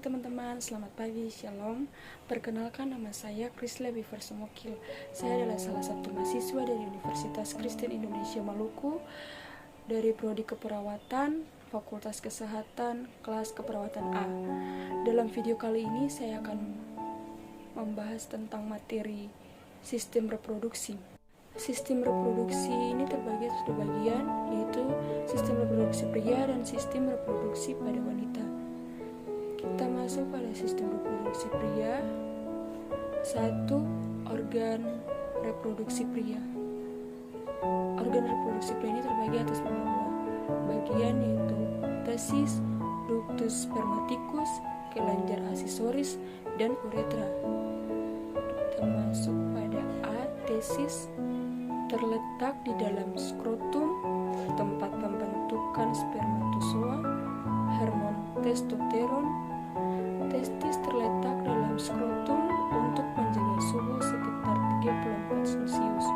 teman-teman, selamat pagi, shalom. Perkenalkan, nama saya Krisle Biversomokil. Saya adalah salah satu mahasiswa dari Universitas Kristen Indonesia Maluku, dari Prodi Keperawatan, Fakultas Kesehatan, kelas Keperawatan A. Dalam video kali ini saya akan membahas tentang materi sistem reproduksi. Sistem reproduksi ini terbagi atas dua bagian, yaitu sistem reproduksi pria dan sistem reproduksi pada wanita. Kita masuk pada sistem reproduksi pria. 1. Organ reproduksi pria. Organ reproduksi pria ini terbagi atas beberapa bagian, yaitu testis, ductus spermaticus, kelenjar aksesoris, dan uretra. Kita masuk pada A. Testis terletak di dalam skrotum, tempat pembentukan spermatozoa, hormon testosteron. Testis terletak dalam skrotum untuk menjaga suhu sekitar 34 Celcius.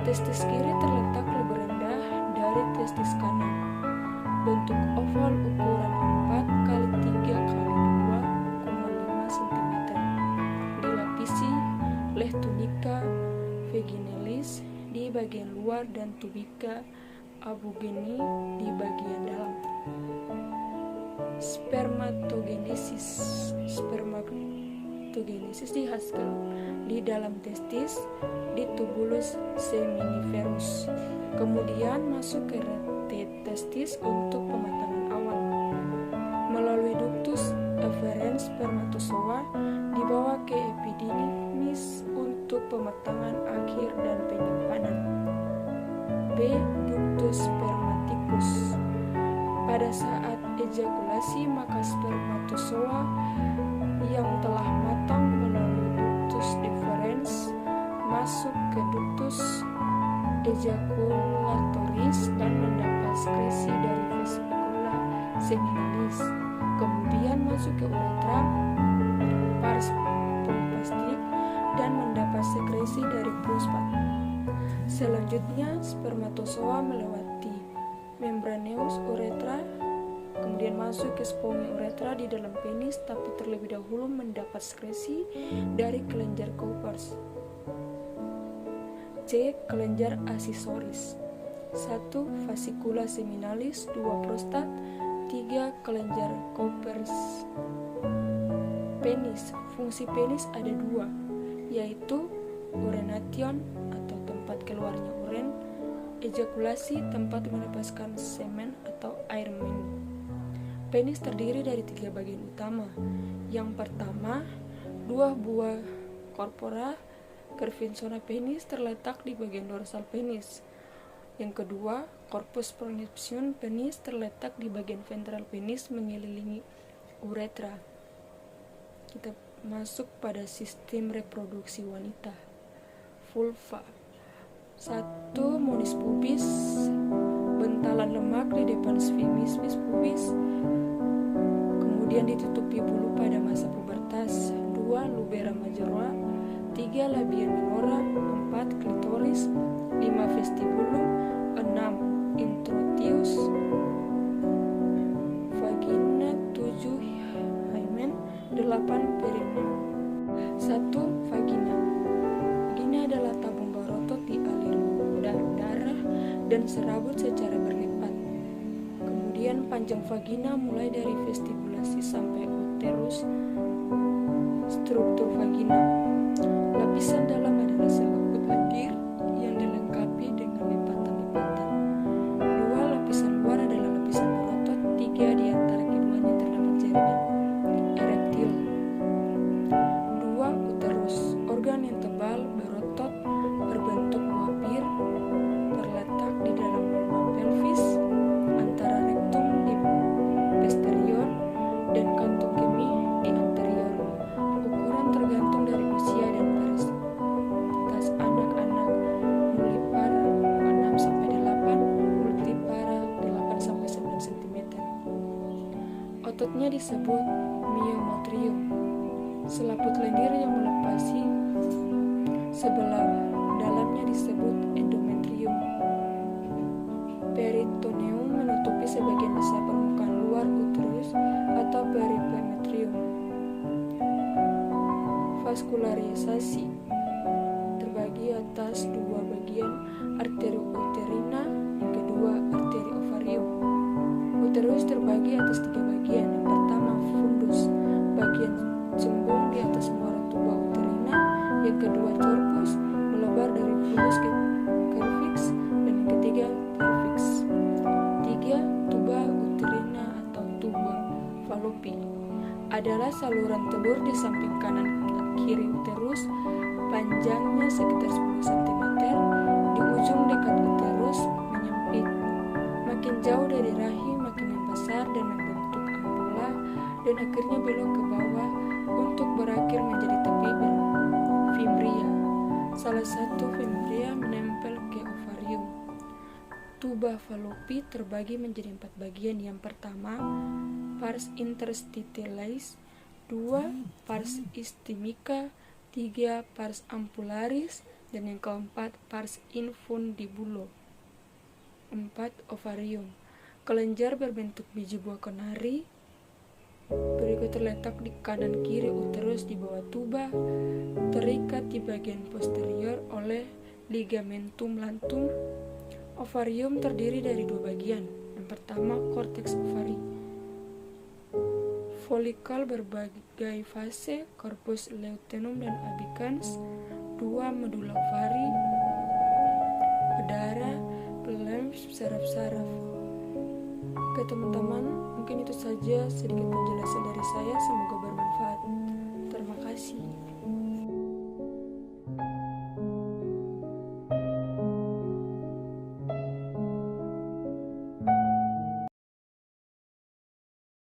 Testis kiri terletak lebih rendah dari testis kanan. Bentuk oval ukuran 4 kali 3 kali 2,5 cm. Dilapisi oleh tunica vaginalis di bagian luar dan tubica abugeni di bagian dalam. Spermatogenesis dihasilkan di dalam testis, di tubulus seminiferus, kemudian masuk ke rete testis untuk pematangan awal. Melalui ductus efferens spermatozoa dibawa ke epididymis untuk pematangan akhir dan penyimpanan. B. Ductus spermaticus. Pada saat ejakulasi, maka spermatozoa yang telah matang melalui ductus deferens masuk ke ductus ejaculatoris dan mendapat sekresi dari vesicula seminalis, kemudian masuk ke uretra pars pompastic dan mendapat sekresi dari prostat. Selanjutnya, spermatozoa melewati membraneus uretra, kemudian masuk ke spongy uretra di dalam penis, tapi terlebih dahulu mendapat sekresi dari kelenjar Cowper's. C. Kelenjar aksesoris. 1. Fascicula seminalis. 2. Prostat. 3. Kelenjar Cowper's. Penis. Fungsi penis ada dua, yaitu urination atau tempat keluarnya urin, ejakulasi tempat melepaskan semen atau air mani. Penis terdiri dari 3 bagian utama. Yang pertama, 2 buah corpora cervinsona penis terletak di bagian dorsal penis. Yang kedua, corpus proneptium penis terletak di bagian ventral penis mengelilingi uretra. Kita masuk pada sistem reproduksi wanita. Vulva. 1. Monis pubis, bentalan lemak di depan sphincter pubis, kemudian ditutupi bulu pada masa pubertas. 2. Lubera majora. 3. Labia minora. 4. Klitoris. 5. Vestibulum. 6. Introitus vagina. 7. hymen. 8. perineum. 1. Vagina. Vagina adalah tabung barotot di aliran darah dan serabut secara berlipat. Kemudian panjang vagina mulai dari vestibulasi sampai uterus. Struktur vagina. Lapisan dalam adalah selaput lendir yang dilengkapi dengan lipatan-lipatan. 2. Lapisan luar adalah lapisan barotot. 3. Di antara keduanya terdapat jaringan erektil. 2. Uterus. Organ yang tebal berotot berbentuk buah pir, terletak di dalam lubang pelvis antara rektum di posterior dan kantung kemih di anterior. Ukuran tergantung dari usia dan varietas anak-anak, multipara 6-8, multipara 8-9 cm. Ototnya disebut myometrium. Selaput lendir yang melepasi sebelah dalamnya disebut endometrium. Peritoneum menutupi sebagian besar permukaan luar uterus atau perimetrium. Vaskularisasi terbagi atas dua bagian, arteri uterina, yang kedua arteri ovarium. Uterus terbagi atas tiga bagian. Yang pertama fundus, bagian cembung di atas muara tuba uterina. Yang kedua corpus, melebar dari fundus ke cervix, dan yang ketiga cervix. Tiga, tuba uterina atau tuba fallopi adalah saluran telur di samping kanan kiri uterus, panjangnya sekitar 10 cm, di ujung dekat uterus menyempit. Makin jauh dari rahim makin membesar dan membentuk ampula, dan akhirnya belok ke bawah untuk berakhir menjadi tepi fimbria. Salah satu fimbria menempel ke ovarium. Tuba fallopi terbagi menjadi 4 bagian. Yang pertama, pars interstitialis, 2 pars ischemica, 3 pars ampularis, dan yang keempat pars infundibulo. 4 ovarium. Kelenjar berbentuk biji buah kenari. Berikut terletak di kanan kiri uterus di bawah tuba, terikat di bagian posterior oleh ligamentum lantum. Ovarium terdiri dari 2 bagian. Yang pertama, korteks ovari. Folikel berbagai fase, corpus luteum dan albicans. 2 medula ovari, udara, pelem, saraf-saraf. Oke teman-teman, mungkin itu saja sedikit penjelasan dari saya. Semoga bermanfaat. Terima kasih.